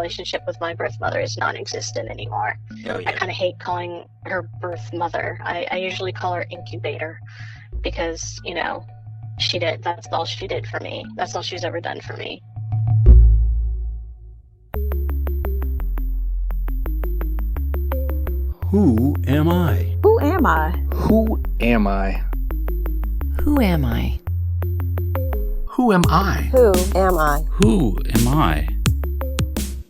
relationship with my birth mother is non-existent anymore. Oh, I yeah. kind of hate calling her birth mother. I usually call her incubator because, that's all she did for me. That's all she's ever done for me. Who am I? Who am I? Who am I? Who am I? Who am I? Who am I? Who am I?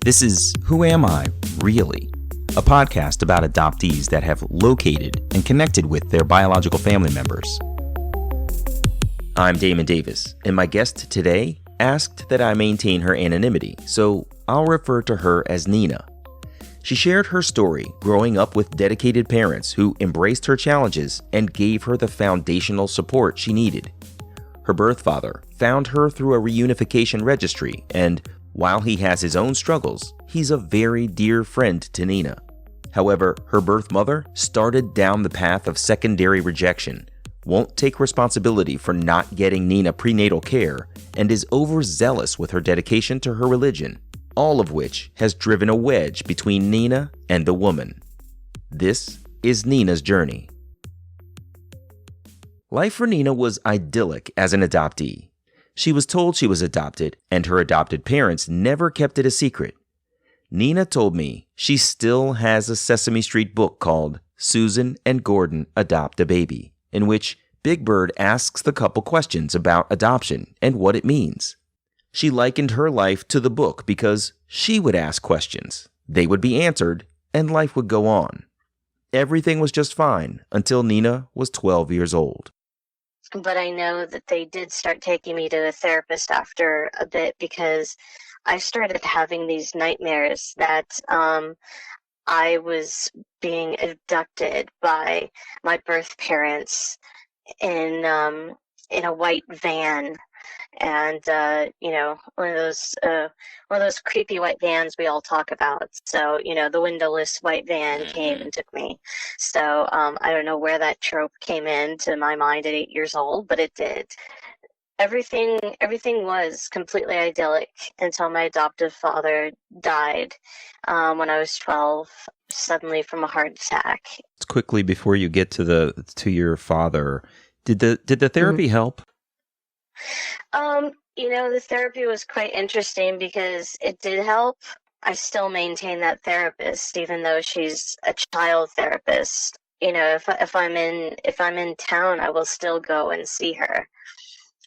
This is Who Am I, Really? A podcast about adoptees that have located and connected with their biological family members. I'm Damon Davis, and my guest today asked that I maintain her anonymity, so I'll refer to her as Nina. She shared her story growing up with dedicated parents who embraced her challenges and gave her the foundational support she needed. Her birth father found her through a reunification registry, and while he has his own struggles, he's a very dear friend to Nina. However, her birth mother started down the path of secondary rejection, won't take responsibility for not getting Nina prenatal care, and is overzealous with her dedication to her religion, all of which has driven a wedge between Nina and the woman. This is Nina's journey. Life for Nina was idyllic as an adoptee. She was told she was adopted, and her adopted parents never kept it a secret. Nina told me she still has a Sesame Street book called Susan and Gordon Adopt a Baby, in which Big Bird asks the couple questions about adoption and what it means. She likened her life to the book because she would ask questions, they would be answered, and life would go on. Everything was just fine until Nina was 12 years old. But I know that they did start taking me to a therapist after a bit because I started having these nightmares that I was being abducted by my birth parents in a white van. And one of those creepy white vans we all talk about. So the windowless white van came and took me. So I don't know where that trope came into my mind at 8 years old, but it did. Everything was completely idyllic until my adoptive father died when I was 12, suddenly from a heart attack. Quickly before you get to your father, did the therapy help? The therapy was quite interesting because it did help. I still maintain that therapist, even though she's a child therapist. If I'm in town, I will still go and see her.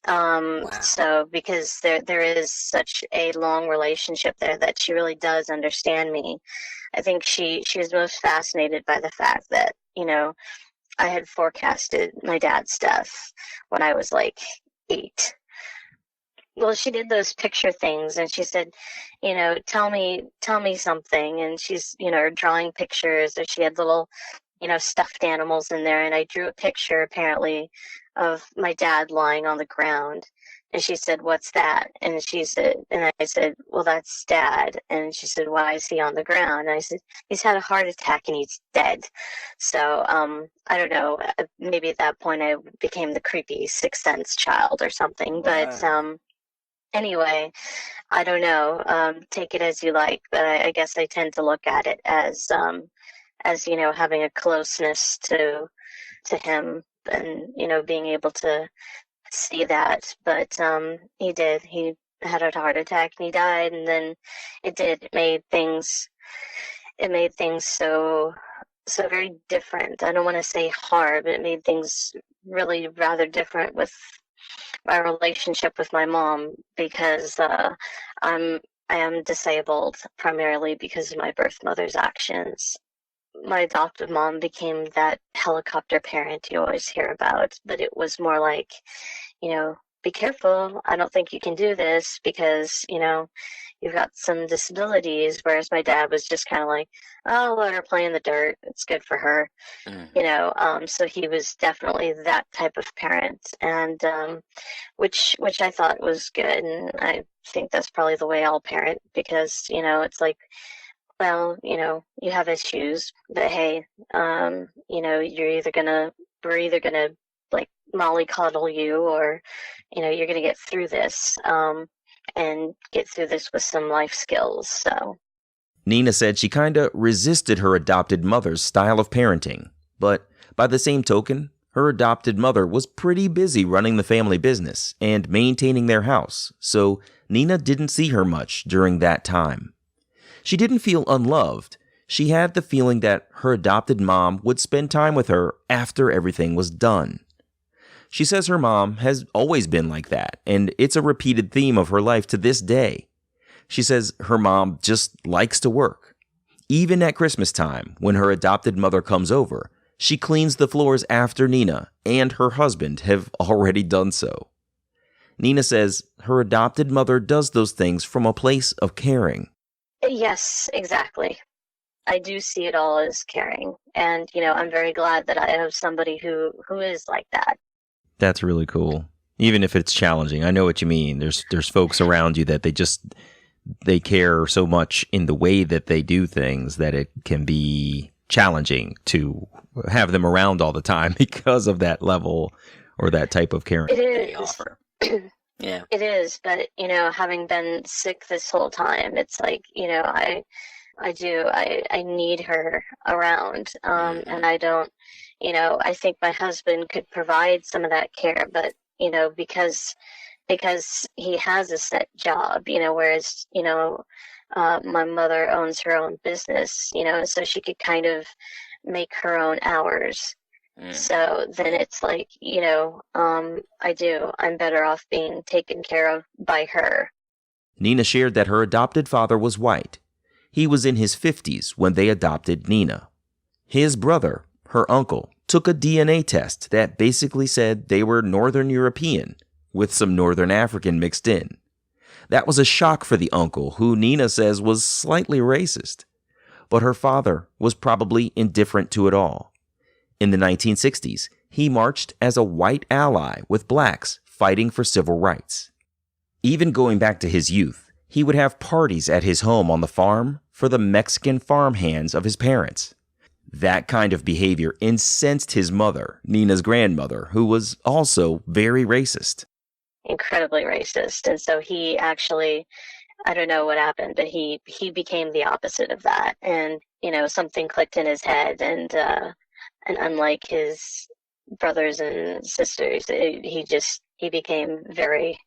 Wow. So because there is such a long relationship there that she really does understand me. I think she was most fascinated by the fact that, I had forecasted my dad's death when I was like 8. Well, she did those picture things, and she said, tell me something. And she's, drawing pictures, or she had little, stuffed animals in there. And I drew a picture, apparently, of my dad lying on the ground. And she said, "What's that?" And I said, "Well, that's Dad." And she said, "Why is he on the ground?" And I said, "He's had a heart attack and he's dead." So, I don't know, maybe at that point I became the creepy Sixth Sense child or something. But, anyway, I don't know. Take it as you like, but I guess I tend to look at it as having a closeness to him, and being able to see that. But he did. He had a heart attack and he died, and then it made things so very different. I don't want to say hard, but it made things really rather different with my relationship with my mom, because I am disabled primarily because of my birth mother's actions. My adoptive mom became that helicopter parent you always hear about, but it was more like, be careful. I don't think you can do this because, you've got some disabilities. Whereas my dad was just kind of like, "Oh, let her play in the dirt. It's good for her." So he was definitely that type of parent, and which I thought was good. And I think that's probably the way I'll parent, because, it's like, well, you have issues, but hey, we're either gonna like mollycoddle you, or, you're gonna get through this, and get through this with some life skills. So Nina said she kinda resisted her adopted mother's style of parenting, but by the same token, her adopted mother was pretty busy running the family business and maintaining their house, so Nina didn't see her much during that time. She didn't feel unloved. She had the feeling that her adopted mom would spend time with her after everything was done. She says her mom has always been like that, and it's a repeated theme of her life to this day. She says her mom just likes to work. Even at Christmas time, when her adopted mother comes over, she cleans the floors after Nina and her husband have already done so. Nina says her adopted mother does those things from a place of caring. Yes, exactly. I do see it all as caring. And, I'm very glad that I have somebody who is like that. That's really cool. Even if it's challenging. I know what you mean. There's folks around you that they care so much in the way that they do things that it can be challenging to have them around all the time because of that level or that type of caring It they is. offer. Yeah. It is, but having been sick this whole time, it's like, I need her around. And I don't, I think my husband could provide some of that care, but, because he has a set job, whereas, my mother owns her own business, so she could kind of make her own hours. So then it's like, I'm better off being taken care of by her. Nina shared that her adopted father was white. He was in his 50s when they adopted Nina. His brother, her uncle, took a DNA test that basically said they were Northern European, with some Northern African mixed in. That was a shock for the uncle, who Nina says was slightly racist. But her father was probably indifferent to it all. In the 1960s, he marched as a white ally with blacks fighting for civil rights. Even going back to his youth, he would have parties at his home on the farm for the Mexican farmhands of his parents. That kind of behavior incensed his mother, Nina's grandmother, who was also very racist. Incredibly racist. And so he actually, I don't know what happened, but he became the opposite of that. And, something clicked in his head. And unlike his brothers and sisters, he became very,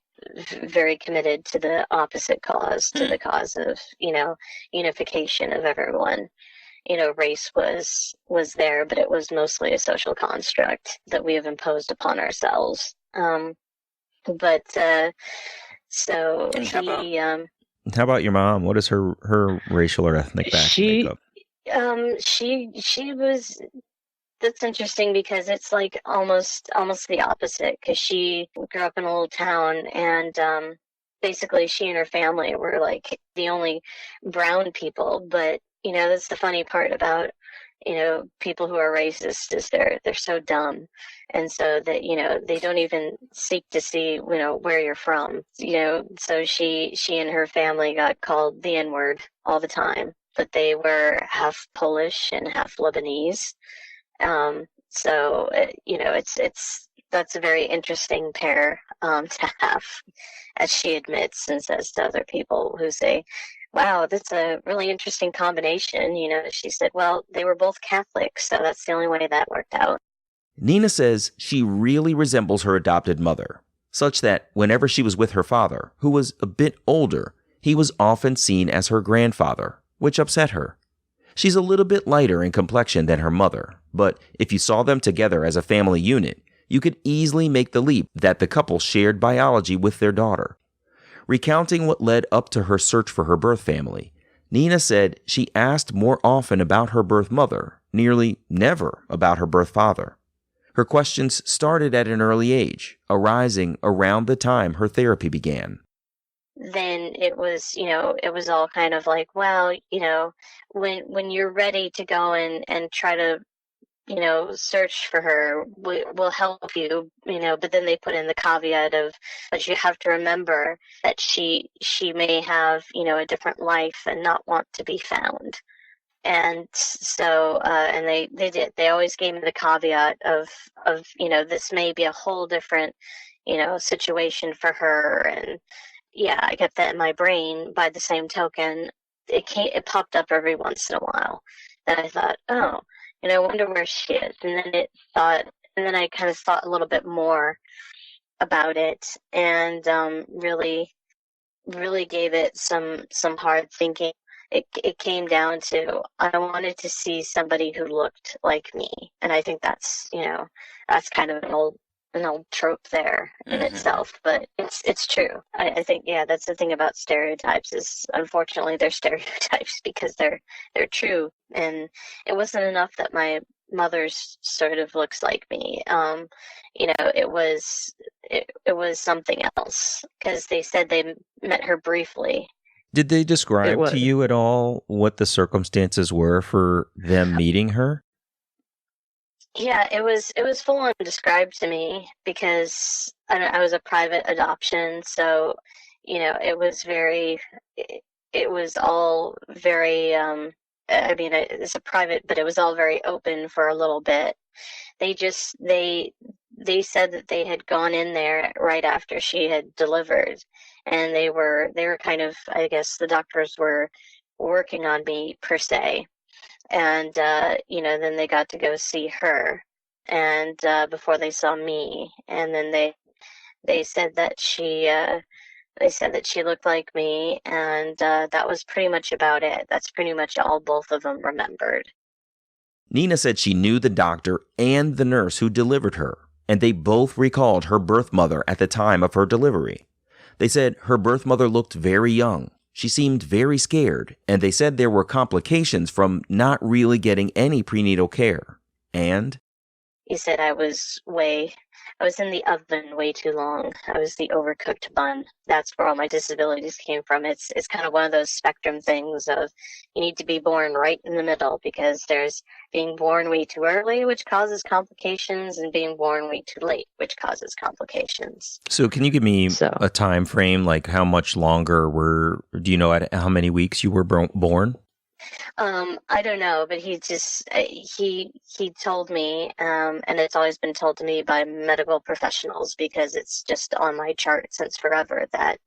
very committed to the opposite cause, to the cause of, unification of everyone. Race was there, but it was mostly a social construct that we have imposed upon ourselves. But so he How about your mom? What is her racial or ethnic makeup? She was. That's interesting because it's like almost the opposite, because she grew up in a little town, and basically she and her family were like the only brown people. But that's the funny part about people who are racist, is they're so dumb, and so that they don't even seek to see where you're from. So she and her family got called the N-word all the time, but they were half Polish and half Lebanese. So that's a very interesting pair to have, as she admits and says to other people who say, wow, that's a really interesting combination. She said, well, they were both Catholic, so that's the only way that worked out. Nina says she really resembles her adopted mother, such that whenever she was with her father, who was a bit older, he was often seen as her grandfather, which upset her. She's a little bit lighter in complexion than her mother, but if you saw them together as a family unit, you could easily make the leap that the couple shared biology with their daughter. Recounting what led up to her search for her birth family, Nina said she asked more often about her birth mother, nearly never about her birth father. Her questions started at an early age, arising around the time her therapy began. Then it was all kind of like, well, when you're ready to go and try to, search for her, we'll help you, but then they put in the caveat of, but you have to remember that she may have, a different life and not want to be found. And so, and they always gave me the caveat of, this may be a whole different, situation for her. And yeah, I get that in my brain. By the same token, it popped up every once in a while. And I thought, oh, I wonder where she is. And then I kind of thought a little bit more about it, and really gave it some hard thinking. It came down to, I wanted to see somebody who looked like me, and I think that's kind of an old trope there in itself, but it's true. I think, yeah, that's the thing about stereotypes, is unfortunately they're stereotypes because they're true. And it wasn't enough that my mother's sort of looks like me. It was something else, because they said they met her briefly. Did they describe was. to you at all what the circumstances were for them meeting her? Yeah, it was full on described to me, because I was a private adoption, so it was it was all very I mean, it's a private, but it was all very open for a little bit. They said that they had gone in there right after she had delivered, and they were kind of, I guess the doctors were working on me, per se. And then they got to go see her, and before they saw me. And then they said that she looked like me, and that was pretty much about it. That's pretty much all both of them remembered. Nina said she knew the doctor and the nurse who delivered her, and they both recalled her birth mother at the time of her delivery. They said her birth mother looked very young. She seemed very scared, and they said there were complications from not really getting any prenatal care. And He said I was in the oven way too long. I was the overcooked bun. That's where all my disabilities came from. It's kind of one of those spectrum things of, you need to be born right in the middle, because there's being born way too early, which causes complications, and being born way too late, which causes complications. so can you give me So- a time frame, like how much longer do you know at how many weeks you were born? I don't know, but he told me, and it's always been told to me by medical professionals, because it's just on my chart since forever, that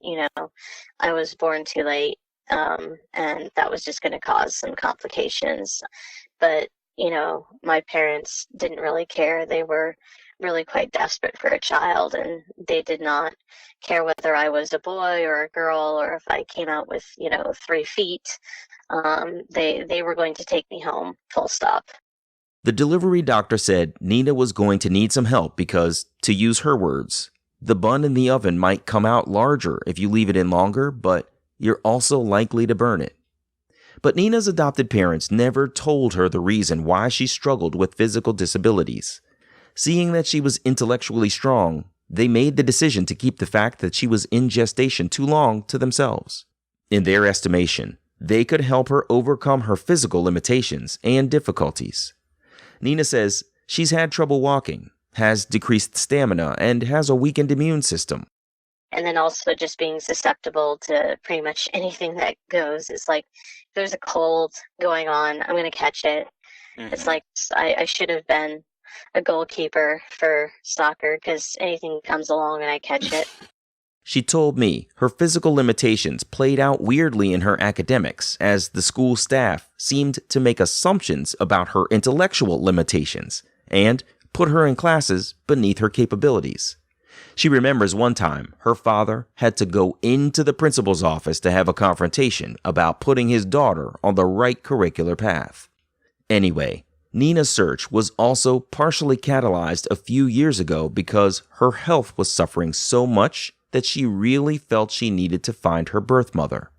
I was born too late, and that was just going to cause some complications. But my parents didn't really care. They were really quite desperate for a child, and they did not care whether I was a boy or a girl, or if I came out with 3 feet. They were going to take me home, full stop. The delivery doctor said Nina was going to need some help because, to use her words, the bun in the oven might come out larger if you leave it in longer, but you're also likely to burn it. But Nina's adopted parents never told her the reason why she struggled with physical disabilities. Seeing that she was intellectually strong, they made the decision to keep the fact that she was in gestation too long to themselves. In their estimation, they could help her overcome her physical limitations and difficulties. Nina says she's had trouble walking, has decreased stamina, and has a weakened immune system. And then also just being susceptible to pretty much anything that goes. It's like, if there's a cold going on, I'm going to catch it. It's like, I should have been a goalkeeper for soccer, because anything comes along and I catch it. She told me her physical limitations played out weirdly in her academics, as the school staff seemed to make assumptions about her intellectual limitations and put her in classes beneath her capabilities. She remembers one time her father had to go into the principal's office to have a confrontation about putting his daughter on the right curricular path. Anyway, Nina's search was also partially catalyzed a few years ago because her health was suffering so much that she really felt she needed to find her birth mother.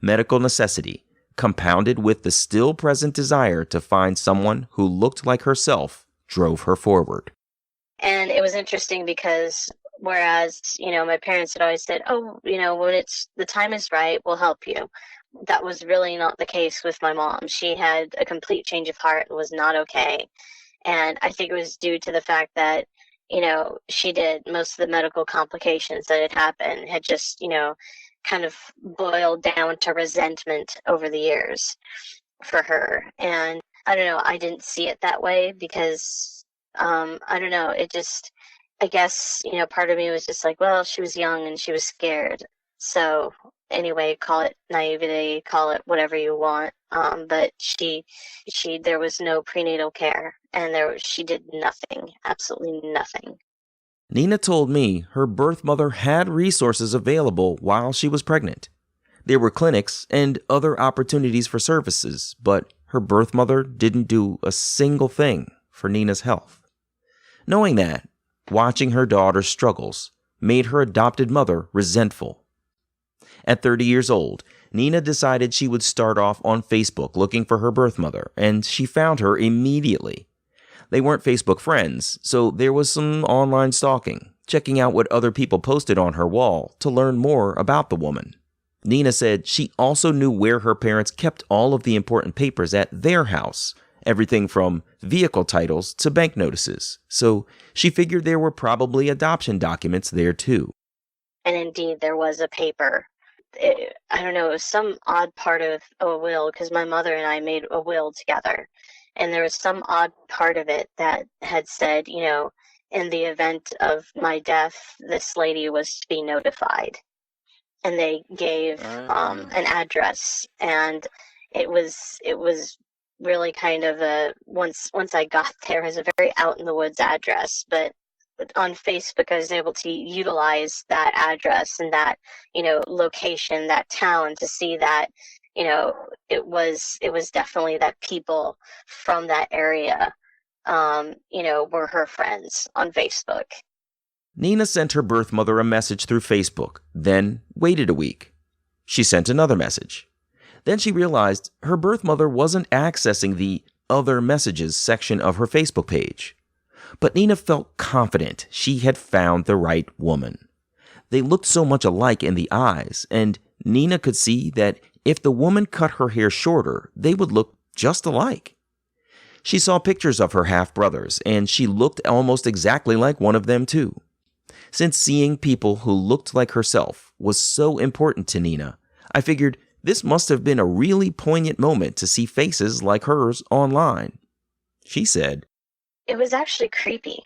Medical necessity, compounded with the still present desire to find someone who looked like herself, drove her forward. And it was interesting because, whereas, my parents had always said, oh, when the time is right, we'll help you. That was really not the case with my mom. She had a complete change of heart and was not okay. And I think it was due to the fact that, she did most of the medical complications that had happened had just, kind of boiled down to resentment over the years for her. And I don't know, I didn't see it that way because, I don't know, I guess, part of me was just like, well, she was young and she was scared. So anyway, call it naivety, call it whatever you want. But there was no prenatal care, and she did nothing, absolutely nothing. Nina told me her birth mother had resources available while she was pregnant. There were clinics and other opportunities for services, but her birth mother didn't do a single thing for Nina's health. Knowing that, watching her daughter's struggles made her adopted mother resentful. At 30 years old, Nina decided she would start off on Facebook looking for her birth mother, and she found her immediately. They weren't Facebook friends, so there was some online stalking, checking out what other people posted on her wall to learn more about the woman. Nina said she also knew where her parents kept all of the important papers at their house, everything from vehicle titles to bank notices, so she figured there were probably adoption documents there too. And indeed, there was a paper. I don't know, it was some odd part of a will, because my mother and I made a will together. And there was some odd part of it that had said, in the event of my death, this lady was to be notified. And they gave an address, and it was really kind of once I got there, it was a very out in the woods address, but on Facebook I was able to utilize that address and that location, that town, to see that it was definitely that people from that area were her friends on Facebook. Nina sent her birth mother a message through Facebook, then waited a week. She sent another message. Then she realized her birth mother wasn't accessing the other messages section of her Facebook page. But Nina felt confident she had found the right woman. They looked so much alike in the eyes, and Nina could see that if the woman cut her hair shorter, they would look just alike. She saw pictures of her half-brothers, and she looked almost exactly like one of them too. Since seeing people who looked like herself was so important to Nina, I figured this must have been a really poignant moment to see faces like hers online. She said, "It was actually creepy.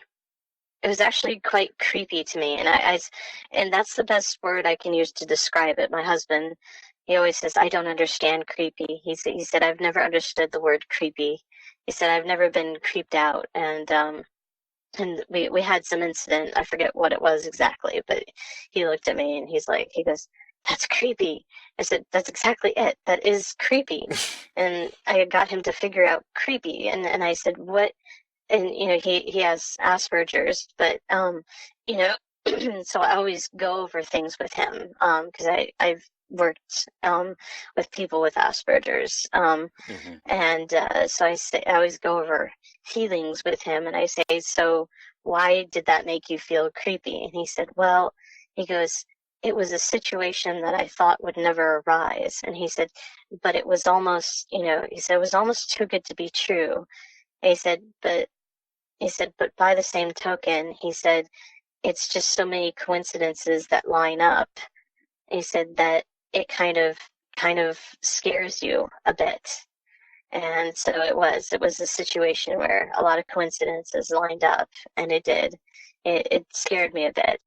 It was actually quite creepy to me, and that's the best word I can use to describe it. My husband, he always says, I don't understand creepy. He said, I've never understood the word creepy. He said, I've never been creeped out, and we had some incident. I forget what it was exactly, but he looked at me and he goes, that's creepy. I said, that's exactly it. That is creepy. And I got him to figure out creepy. And I said, what? And, he has Asperger's, but, so I always go over things with him, because I've worked with people with Asperger's. And so I always go over feelings with him, and I say, so why did that make you feel creepy? And he said, well, he goes, it was a situation that I thought would never arise. And he said, but it was almost, he said, it was almost too good to be true. And he said, but by the same token, he said, it's just so many coincidences that line up. And he said that it kind of scares you a bit. And so it was a situation where a lot of coincidences lined up, and it did. It scared me a bit.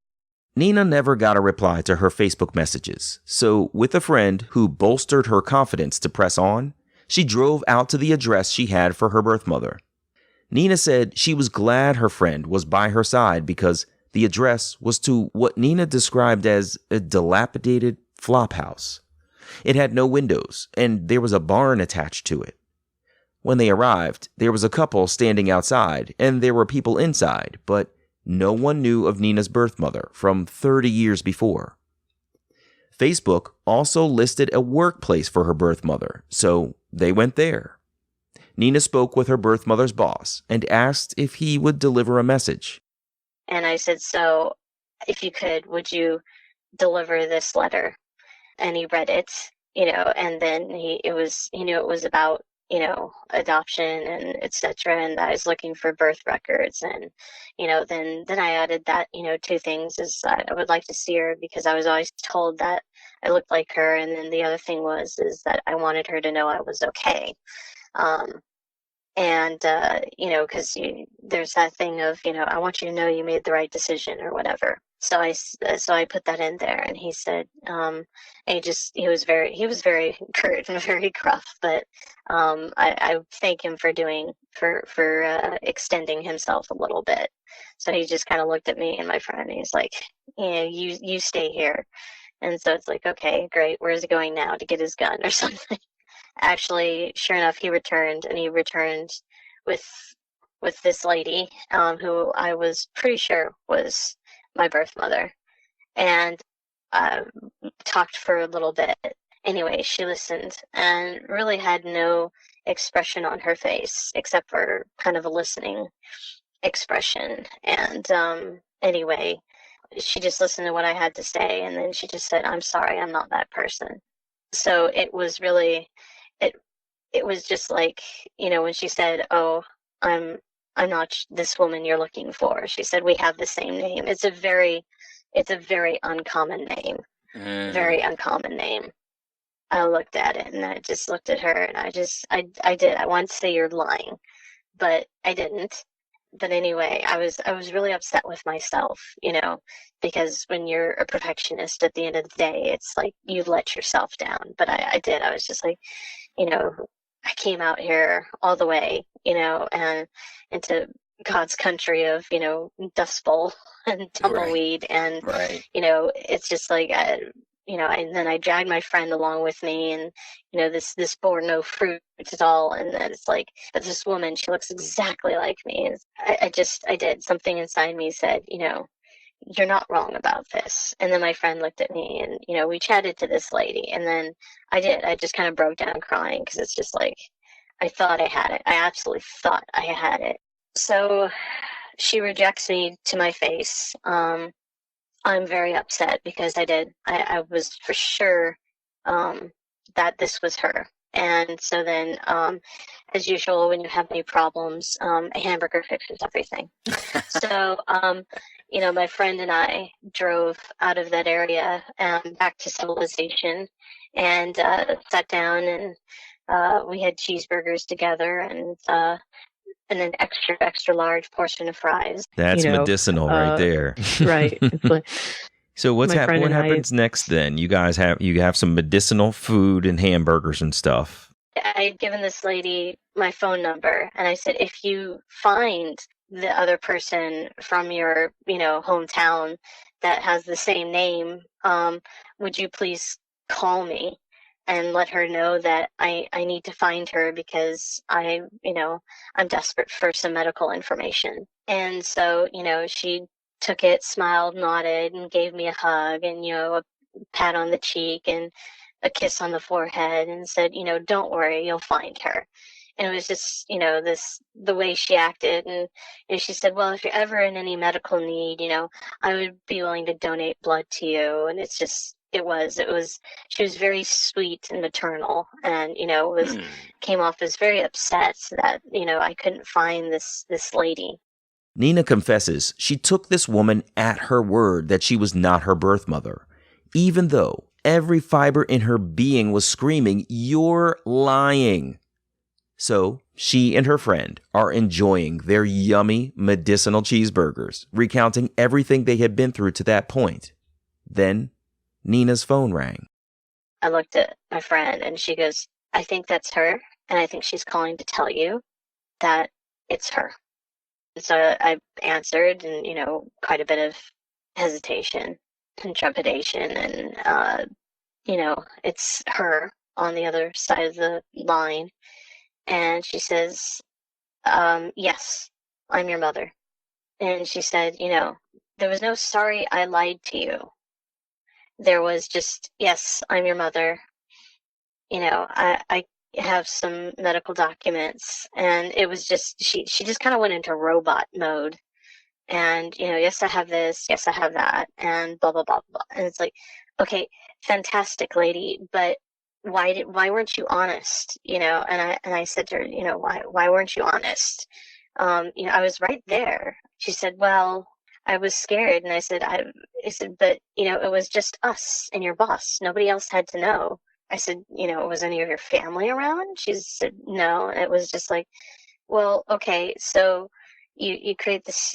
Nina never got a reply to her Facebook messages, so with a friend who bolstered her confidence to press on, she drove out to the address she had for her birth mother. Nina said she was glad her friend was by her side because the address was to what Nina described as a dilapidated flop house. It had no windows, and there was a barn attached to it. When they arrived, there was a couple standing outside, and there were people inside, but no one knew of Nina's birth mother from 30 years before. Facebook also listed a workplace for her birth mother, so they went there. Nina spoke with her birth mother's boss and asked if he would deliver a message. And I said, so if you could, would you deliver this letter? And he read it, and then he knew it was about, adoption and etc. And I was looking for birth records, and, then I added that, two things is I would like to see her because I was always told that I looked like her. And then the other thing is that I wanted her to know I was okay. Because there's that thing of, I want you to know you made the right decision or whatever. So I put that in there, and he said, he was very curt and very gruff, but I thank him for extending himself a little bit. So he just kind of looked at me and my friend, and he's like, you stay here. And so it's like, okay, great. Where's he going now, to get his gun or something? Actually, sure enough, he returned, and he returned with this lady, who I was pretty sure was my birth mother, and uh, talked for a little bit. Anyway, she listened and really had no expression on her face except for kind of a listening expression. And anyway, she just listened to what I had to say, and then she just said, "I'm sorry, I'm not that person." So it was really, it it was just like, when she said, "Oh, I'm not this woman you're looking for." She said, "We have the same name." It's a very uncommon name. Very uncommon name. I looked at it, and I just looked at her, and I wanted to say, "You're lying," but I didn't. But anyway, I was really upset with myself, because when you're a perfectionist, at the end of the day, it's like you let yourself down. But I did. I was just like, you know, I came out here all the way, and into God's country of, Dust Bowl and tumbleweed. And, Right. It's just like, and then I dragged my friend along with me, and, this bore no fruit at all. And then it's like, but this woman, she looks exactly like me. And I did. Something inside me said, "You're not wrong about this." And then my friend looked at me, and, we chatted to this lady. And then I just kind of broke down crying, because it's just like, I thought I had it. I absolutely thought I had it. So she rejects me to my face. I'm very upset, because I was for sure that this was her. And so then, as usual, when you have any problems, a hamburger fixes everything. So, my friend and I drove out of that area, back to civilization, and sat down, and we had cheeseburgers together, and an extra large portion of fries. That's medicinal right there. Right. It's like, So what happens next then? You guys have some medicinal food and hamburgers and stuff. I had given this lady my phone number, and I said, if you find the other person from your, hometown that has the same name, would you please call me and let her know that I need to find her, because I'm desperate for some medical information. And so, she took it, smiled, nodded, and gave me a hug, and, a pat on the cheek and a kiss on the forehead, and said, "Don't worry, you'll find her." And it was just, the way she acted. And, she said, "Well, if you're ever in any medical need, I would be willing to donate blood to you." And it's just, she was very sweet and maternal, and, came off as very upset that, I couldn't find this lady. Nina confesses she took this woman at her word that she was not her birth mother, even though every fiber in her being was screaming, "You're lying." So she and her friend are enjoying their yummy medicinal cheeseburgers, recounting everything they had been through to that point. Then Nina's phone rang. I looked at my friend, and she goes, "I think that's her, and I think she's calling to tell you that it's her." So I answered, and, quite a bit of hesitation and trepidation, and, it's her on the other side of the line. And she says, "Yes, I'm your mother." And she said, "There was no sorry, I lied to you. There was just, yes, I'm your mother. I have some medical documents." And it was just, she just kind of went into robot mode. And, "Yes, I have this. Yes, I have that." And blah, blah, blah, blah. And it's like, okay, fantastic, lady, but why weren't you honest? And I said to her, why weren't you honest? I was right there. She said, "Well, I was scared." And I said, "But, it was just us and your boss. Nobody else had to know." I said, "Was any of your family around?" She said, "No." And it was just like, well, okay, so you create this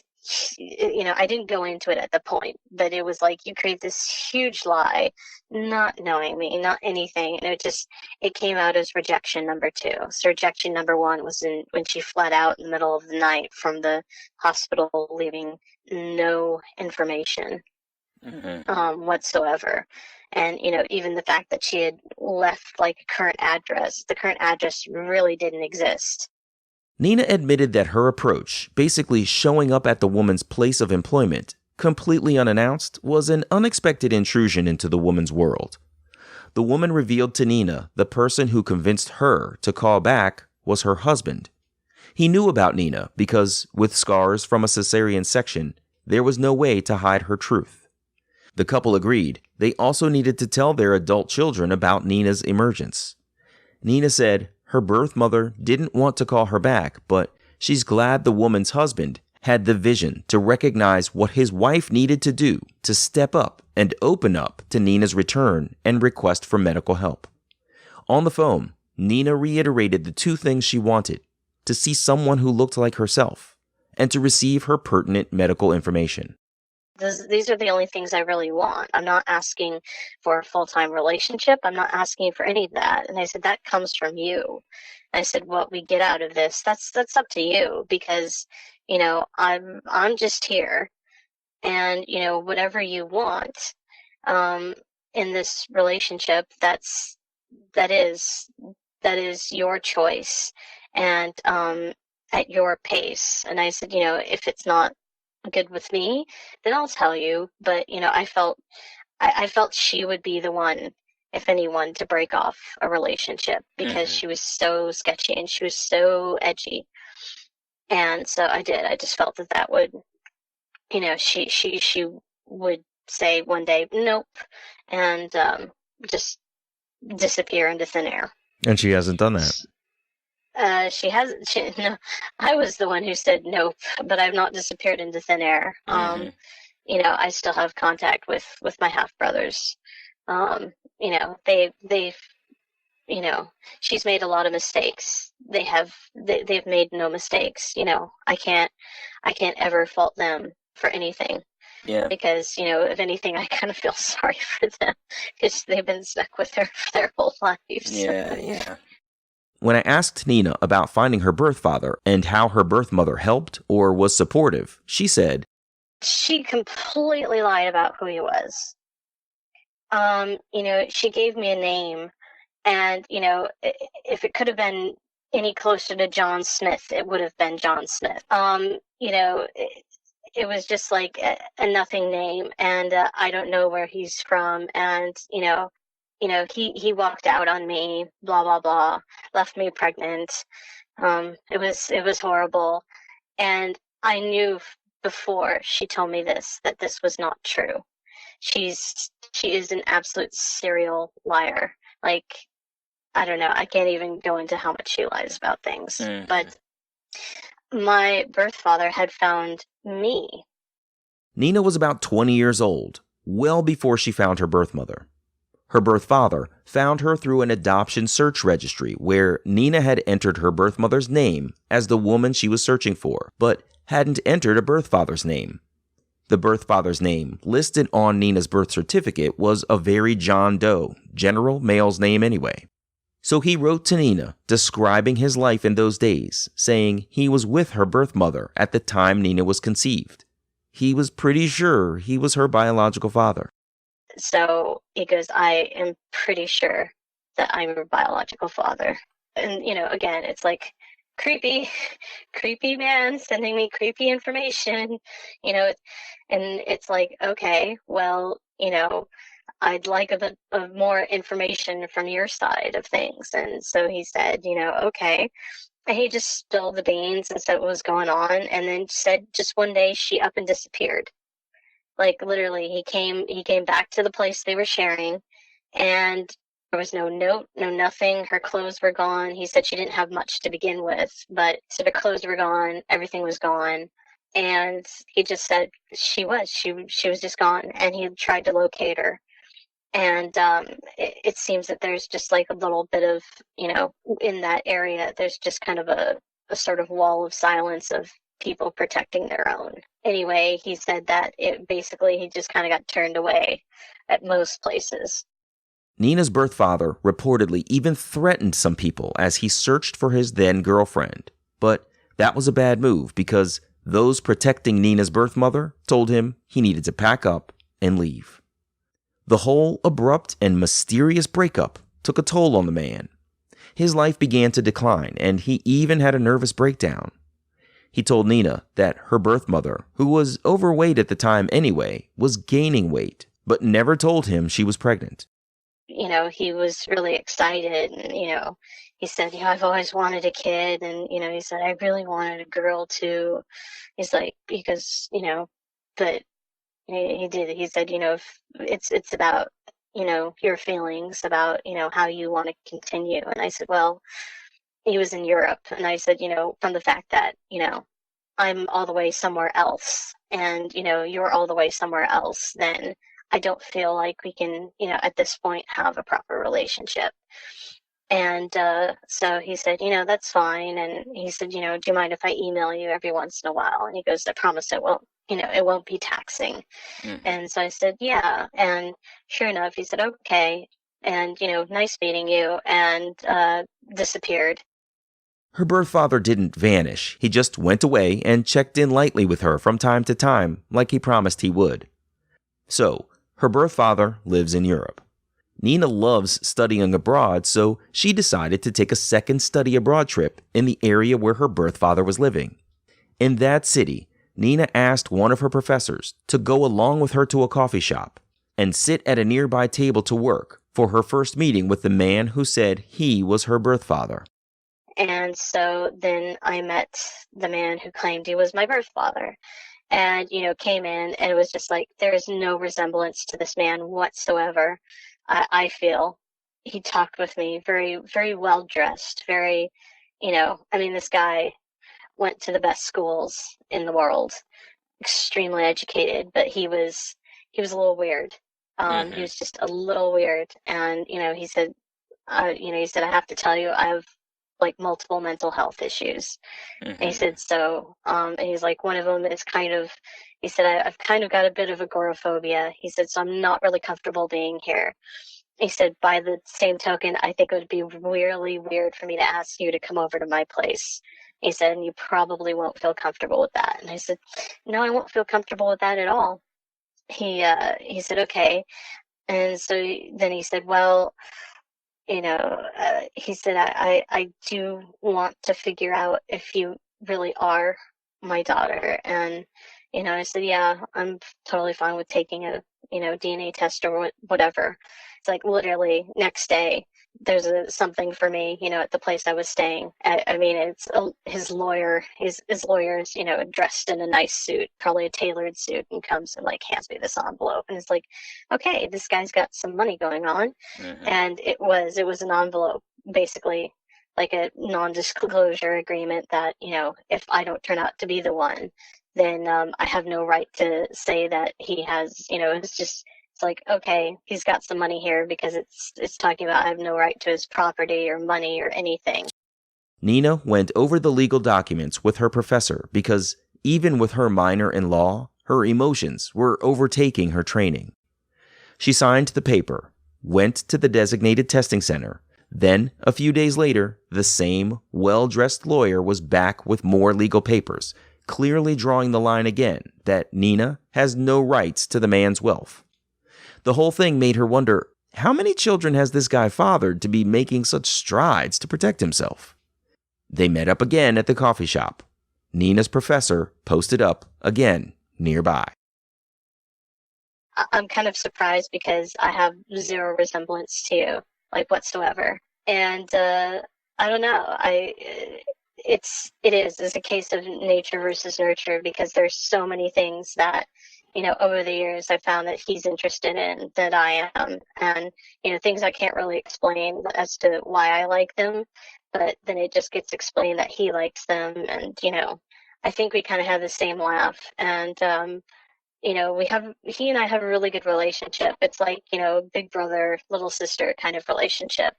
I didn't go into it at the point, but it was like, you create this huge lie, not knowing me, not anything. And it came out as rejection number 2. So rejection number 1 was when she fled out in the middle of the night from the hospital, leaving no information whatsoever. And, even the fact that she had left like a current address, the current address really didn't exist. Nina admitted that her approach, basically showing up at the woman's place of employment, completely unannounced, was an unexpected intrusion into the woman's world. The woman revealed to Nina the person who convinced her to call back was her husband. He knew about Nina because, with scars from a cesarean section, there was no way to hide her truth. The couple agreed they also needed to tell their adult children about Nina's emergence. Nina said her birth mother didn't want to call her back, but she's glad the woman's husband had the vision to recognize what his wife needed to do to step up and open up to Nina's return and request for medical help. On the phone, Nina reiterated the 2 things she wanted: to see someone who looked like herself and to receive her pertinent medical information. These are the only things I really want. I'm not asking for a full-time relationship. I'm not asking for any of that. And I said, that comes from you. I said, what we get out of this, that's up to you, because, I'm just here, and, whatever you want, in this relationship, that is your choice, and, at your pace. And I said, if it's not good with me, then I'll tell you. But I felt she would be the one, if anyone, to break off a relationship, because she was so sketchy and she was so edgy. And so I did. I just felt that would, she would say one day nope, and just disappear into thin air. And she hasn't done that. She hasn't. No, I was the one who said nope, but I've not disappeared into thin air. I still have contact with my half brothers. They've she's made a lot of mistakes. They've made no mistakes. I can't ever fault them for anything. Yeah. Because, if anything, I kind of feel sorry for them, because they've been stuck with her for their whole lives. Yeah. When I asked Nina about finding her birth father and how her birth mother helped or was supportive, she said, she completely lied about who he was. She gave me a name, and, if it could have been any closer to John Smith, it would have been John Smith. It was just like a nothing name, and I don't know where he's from, and, he walked out on me, blah, blah, blah, left me pregnant. It was horrible. And I knew before she told me that this was not true. She is an absolute serial liar. Like, I don't know. I can't even go into how much she lies about things. But my birth father had found me. Nina was about 20 years old, well before she found her birth mother. Her birth father found her through an adoption search registry where Nina had entered her birth mother's name as the woman she was searching for, but hadn't entered a birth father's name. The birth father's name listed on Nina's birth certificate was a very John Doe, general male's name anyway. So he wrote to Nina describing his life in those days, saying he was with her birth mother at the time Nina was conceived. He was pretty sure he was her biological father. So he goes, I am pretty sure that I'm your biological father. And, again, it's like creepy man sending me creepy information, and it's like, okay, well, I'd like a bit of more information from your side of things. And so he said, okay. And he just spilled the beans and said what was going on, and then said just one day she up and disappeared. Like, literally, he came back to the place they were sharing, and there was no note, no nothing. Her clothes were gone. He said she didn't have much to begin with, but so her clothes were gone, everything was gone. And he just said she was just gone, and he tried to locate her. And it seems that there's just like a little bit of, in that area, there's just kind of a sort of wall of silence of people protecting their own. Anyway, he said that he just kind of got turned away at most places. Nina's birth father reportedly even threatened some people as he searched for his then girlfriend. But that was a bad move because those protecting Nina's birth mother told him he needed to pack up and leave. The whole abrupt and mysterious breakup took a toll on the man. His life began to decline, and he even had a nervous breakdown. He told Nina that her birth mother, who was overweight at the time anyway, was gaining weight, but never told him she was pregnant. He was really excited, and, he said, I've always wanted a kid, and, he said, I really wanted a girl too. He's like, because, but he did, he said, if it's about, your feelings about, how you want to continue. And I said, well, he was in Europe, and I said, from the fact that, I'm all the way somewhere else, and, you're all the way somewhere else, then I don't feel like we can, at this point have a proper relationship. And so he said, that's fine. And he said, do you mind if I email you every once in a while? And he goes, I promise it won't, it won't be taxing. Mm-hmm. And so I said, yeah. And sure enough, he said, okay. And, nice meeting you, and disappeared. Her birth father didn't vanish. He just went away and checked in lightly with her from time to time, like he promised he would. So, her birth father lives in Europe. Nina loves studying abroad, so she decided to take a second study abroad trip in the area where her birth father was living. In that city, Nina asked one of her professors to go along with her to a coffee shop and sit at a nearby table to work for her first meeting with the man who said he was her birth father. And so then I met the man who claimed he was my birth father. And, came in, and it was just like, there is no resemblance to this man whatsoever. I feel he talked with me very, very well dressed, very, this guy went to the best schools in the world, extremely educated, but he was a little weird. Mm-hmm. He was just a little weird. And, he said, I have to tell you, I have like multiple mental health issues. Mm-hmm. And he said, so, and he's like, one of them is he said, I've kind of got a bit of agoraphobia. He said, so I'm not really comfortable being here. He said, by the same token, I think it would be really weird for me to ask you to come over to my place. He said, and you probably won't feel comfortable with that. And I said, no, I won't feel comfortable with that at all. He said, okay. And so then he said, well, he said, I do want to figure out if you really are my daughter. And, I said, yeah, I'm totally fine with taking a, DNA test or whatever. It's like literally next day, there's something for me, at the place I was staying. It's his lawyer, his lawyer's, dressed in a nice suit, probably a tailored suit, and comes and like hands me this envelope. And it's like, okay, this guy's got some money going on. Mm-hmm. And it was an envelope, basically like a non-disclosure agreement that, if I don't turn out to be the one, then I have no right to say that he has, it's like, okay, he's got some money here because it's talking about I have no right to his property or money or anything. Nina went over the legal documents with her professor because even with her minor in law, her emotions were overtaking her training. She signed the paper, went to the designated testing center. Then, a few days later, the same well-dressed lawyer was back with more legal papers, clearly drawing the line again that Nina has no rights to the man's wealth. The whole thing made her wonder, how many children has this guy fathered to be making such strides to protect himself? They met up again at the coffee shop. Nina's professor posted up again nearby. I'm kind of surprised because I have zero resemblance to you, like whatsoever. And I don't know. It's a case of nature versus nurture, because there's so many things that, over the years I found that he's interested in that I am, and, things I can't really explain as to why I like them, but then it just gets explained that he likes them. And, I think we kind of have the same laugh, and, he and I have a really good relationship. It's like, big brother, little sister kind of relationship.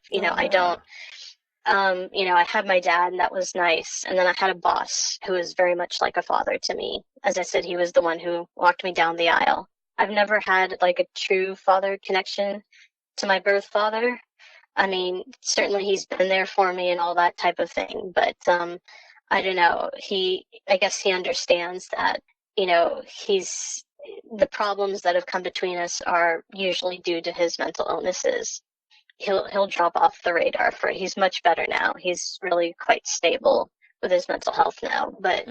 I had my dad, and that was nice. And then I had a boss who was very much like a father to me. As I said, he was the one who walked me down the aisle. I've never had like a true father connection to my birth father. I mean, certainly he's been there for me and all that type of thing, but I don't know. I guess he understands that, the problems that have come between us are usually due to his mental illnesses. He'll drop off the radar he's much better now. He's really quite stable with his mental health now, but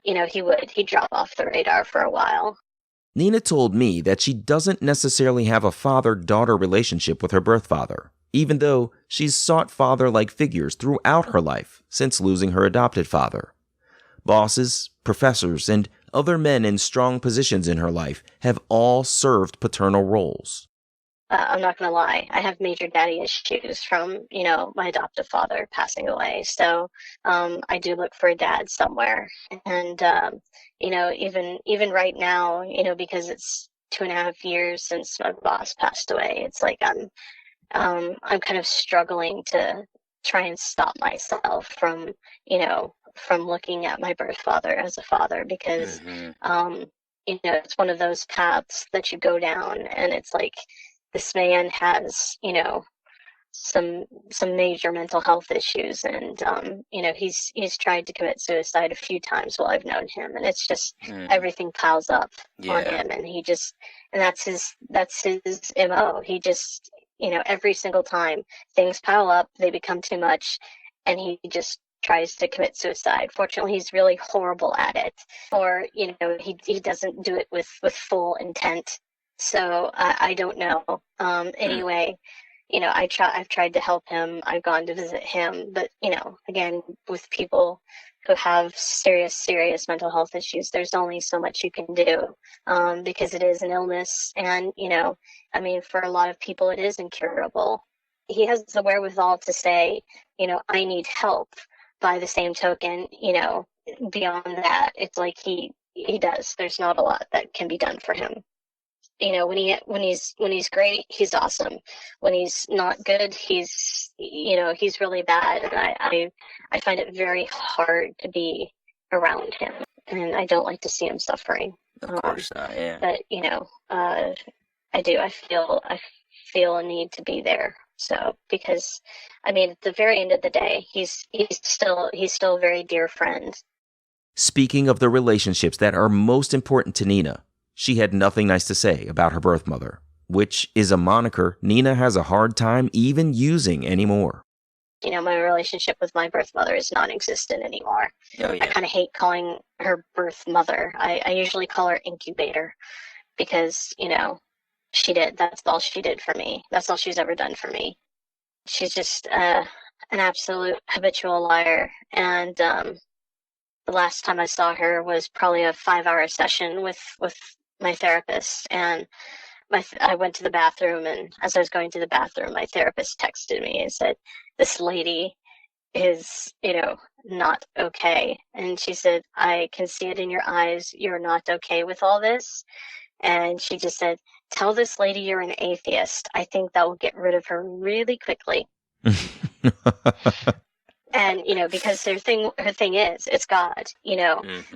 he'd drop off the radar for a while. Nina told me that she doesn't necessarily have a father-daughter relationship with her birth father, even though she's sought father-like figures throughout her life since losing her adopted father. Bosses, professors, and other men in strong positions in her life have all served paternal roles. I'm not going to lie. I have major daddy issues from, my adoptive father passing away. So I do look for a dad somewhere. And, even right now, because it's 2.5 years since my boss passed away, it's like I'm kind of struggling to try and stop myself from looking at my birth father as a father, because, it's one of those paths that you go down, and it's like, this man has, some major mental health issues, and he's tried to commit suicide a few times while I've known him, and it's just everything piles up on him, and that's his MO. He just, every single time things pile up, they become too much, and he just tries to commit suicide. Fortunately, he's really horrible at it, or he doesn't do it with full intent. So I don't know. Anyway, I've tried to help him. I've gone to visit him, but again, with people who have serious mental health issues, there's only so much you can do, because it is an illness, and for a lot of people, it is incurable. He has the wherewithal to say, I need help. By the same token, beyond that, it's like he does. There's not a lot that can be done for him. When he's great, he's awesome. When he's not good, he's really bad. And I find it very hard to be around him, and I don't like to see him suffering. Of course not, yeah. But I do. I feel a need to be there. So, because at the very end of the day, he's still a very dear friend. Speaking of the relationships that are most important to Nina, she had nothing nice to say about her birth mother, which is a moniker Nina has a hard time even using anymore. My relationship with my birth mother is non-existent anymore. Oh, yeah. I kind of hate calling her birth mother. I usually call her incubator, because, that's all she did for me. That's all she's ever done for me. She's just an absolute habitual liar. And the last time I saw her was probably a 5-hour session with my therapist, and I went to the bathroom, and as I was going to the bathroom, my therapist texted me and said, "This lady is, not okay." And she said, "I can see it in your eyes. You're not okay with all this." And she just said, "Tell this lady you're an atheist. I think that will get rid of her really quickly." And, because her thing is, it's God,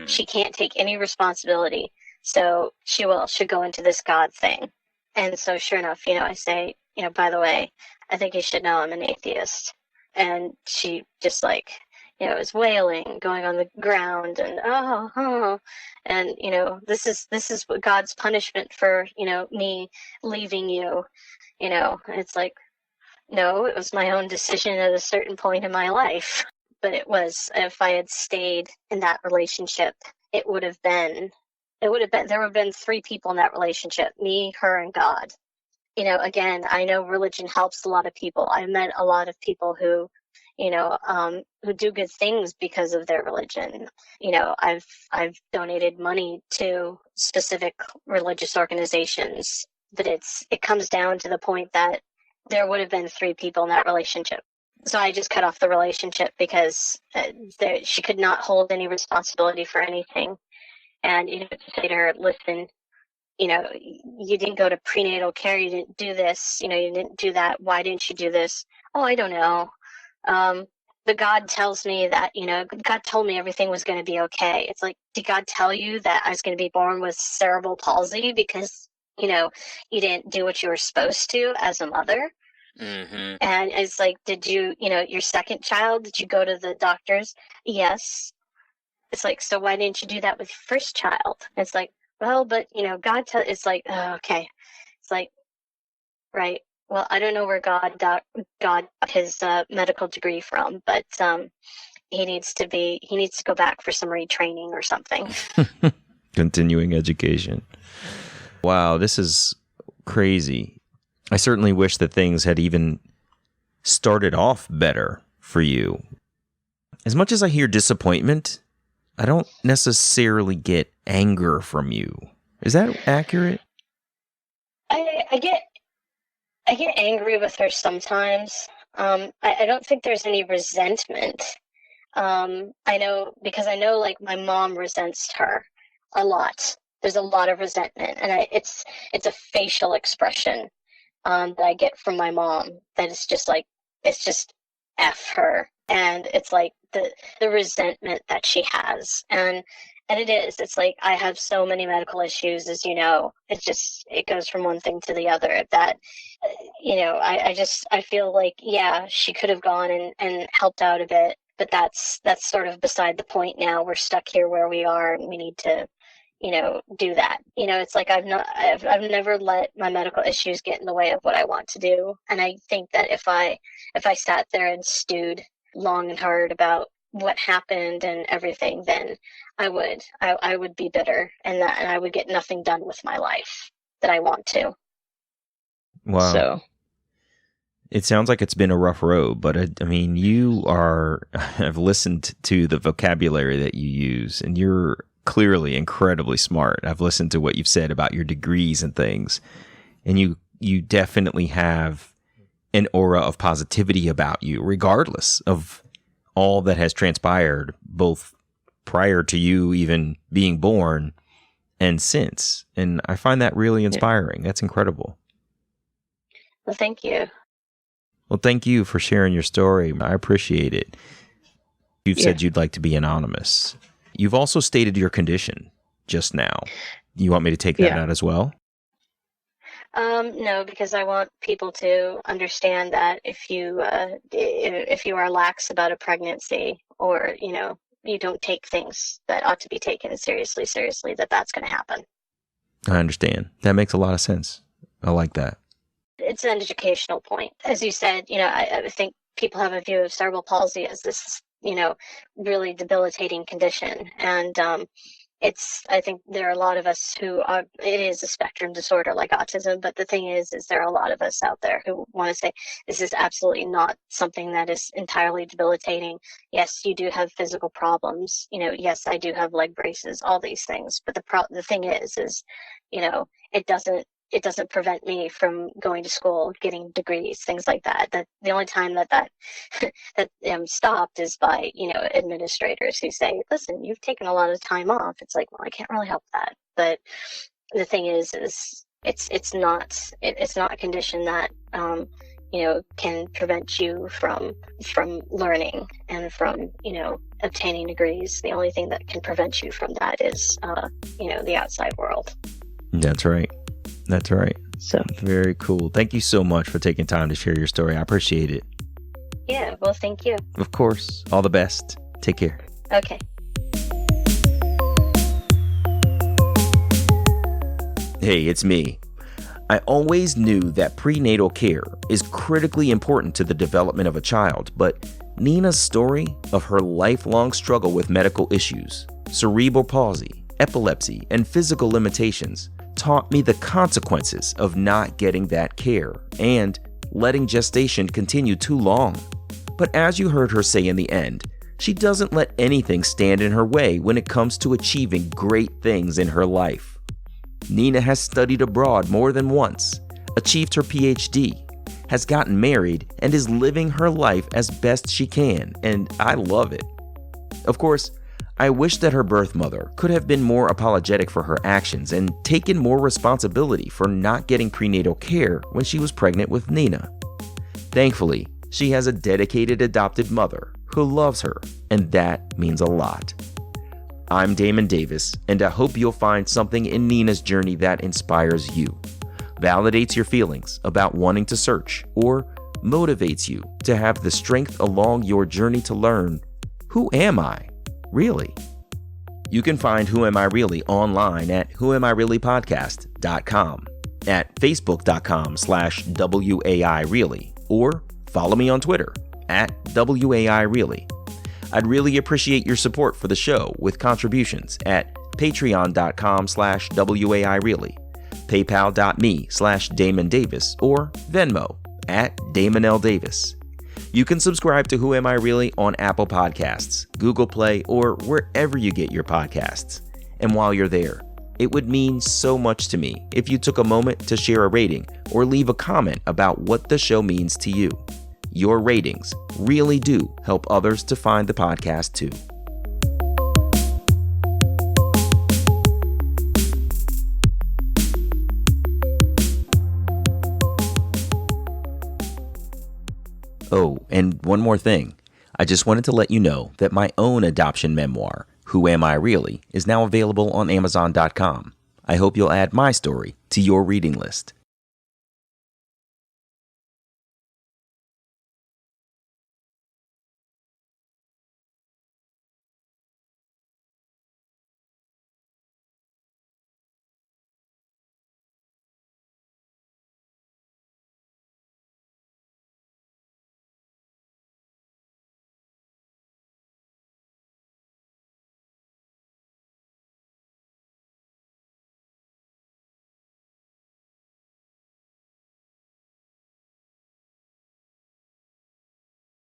she can't take any responsibility. So she'll go into this God thing. And so sure enough, I say, by the way, I think you should know I'm an atheist. And she just is wailing, going on the ground, and and this is what God's punishment for, me leaving you. It's like, no, it was my own decision at a certain point in my life. But it was, if I had stayed in that relationship, there would have been 3 people in that relationship: me, her, and God. Again, I know religion helps a lot of people. I've met a lot of people who do good things because of their religion. I've donated money to specific religious organizations, but it comes down to the point that there would have been 3 people in that relationship. So I just cut off the relationship, because she could not hold any responsibility for anything. And, to say to her, "Listen, you didn't go to prenatal care, you didn't do this, you didn't do that. Why didn't you do this?" "Oh, I don't know." but God tells me that, God told me everything was going to be okay. It's like, did God tell you that I was going to be born with cerebral palsy because, you didn't do what you were supposed to as a mother? Mm-hmm. And it's like, did you, your second child, did you go to the doctors? Yes. It's like, so why didn't you do that with your first child? It's like, well, but, God it's like, oh, okay. It's like, right. Well, I don't know where God got his medical degree from, but he needs to go back for some retraining or something. Continuing education. Wow, this is crazy. I certainly wish that things had even started off better for you. As much as I hear disappointment, I don't necessarily get anger from you. Is that accurate? I get angry with her sometimes. I don't think there's any resentment. I know like my mom resents her a lot. There's a lot of resentment, and it's a facial expression that I get from my mom that is just like, it's just F her. And it's like the resentment that she has. And it's like, I have so many medical issues, as you know. It goes from one thing to the other that, I feel like, yeah, she could have gone and helped out a bit, but that's sort of beside the point now. We're stuck here where we are, and we need to, do that. It's like I've never let my medical issues get in the way of what I want to do. And I think that if I sat there and stewed long and hard about what happened and everything, then I would be bitter, and I would get nothing done with my life that I want to. Wow. So it sounds like it's been a rough road, but I mean, I've listened to the vocabulary that you use, and you're clearly incredibly smart. I've listened to what you've said about your degrees and things, and you definitely have an aura of positivity about you, regardless of all that has transpired, both prior to you even being born and since. And I find that really inspiring. That's incredible. Well, thank you. Well, thank you for sharing your story. I appreciate it. You've said you'd like to be anonymous. You've also stated your condition just now. You want me to take that out as well? No, because I want people to understand that if you are lax about a pregnancy, or you don't take things that ought to be taken seriously, that's going to happen. I understand. That makes a lot of sense. I like that. It's an educational point. As you said, I think people have a view of cerebral palsy as this, really debilitating condition. And I think there are a lot of us it is a spectrum disorder like autism, but the thing is there are a lot of us out there who want to say this is absolutely not something that is entirely debilitating. Yes, you do have physical problems. Yes, I do have leg braces, all these things. But the thing is, it doesn't prevent me from going to school, getting degrees, things like that. That the only time that stopped is by, administrators who say, listen, you've taken a lot of time off. It's like, well, I can't really help that. But the thing is it's not a condition that, can prevent you from learning and from, obtaining degrees. The only thing that can prevent you from that is, the outside world. That's right. That's right. So very cool. Thank you so much for taking time to share your story. I appreciate it. Yeah, well, thank you. Of course. All the best. Take care. Okay. Hey, it's me. I always knew that prenatal care is critically important to the development of a child, but Nina's story of her lifelong struggle with medical issues, cerebral palsy, epilepsy, and physical limitations taught me the consequences of not getting that care and letting gestation continue too long. But as you heard her say in the end, she doesn't let anything stand in her way when it comes to achieving great things in her life. Nina has studied abroad more than once, achieved her PhD, has gotten married, and is living her life as best she can, and I love it. Of course, I wish that her birth mother could have been more apologetic for her actions and taken more responsibility for not getting prenatal care when she was pregnant with Nina. Thankfully, she has a dedicated adopted mother who loves her, and that means a lot. I'm Damon Davis, and I hope you'll find something in Nina's journey that inspires you, validates your feelings about wanting to search, or motivates you to have the strength along your journey to learn, who am I, really? You can find Who Am I Really online at whoamireallypodcast.com, at facebook.com/WAIReally, or follow me on Twitter at WAIReally. I'd really appreciate your support for the show with contributions at patreon.com/WAIReally, paypal.me/Damon Davis, or Venmo at Damon L. Davis. You can subscribe to Who Am I Really on Apple Podcasts, Google Play, or wherever you get your podcasts. And while you're there, it would mean so much to me if you took a moment to share a rating or leave a comment about what the show means to you. Your ratings really do help others to find the podcast too. Oh, and one more thing. I just wanted to let you know that my own adoption memoir, Who Am I Really, is now available on Amazon.com. I hope you'll add my story to your reading list.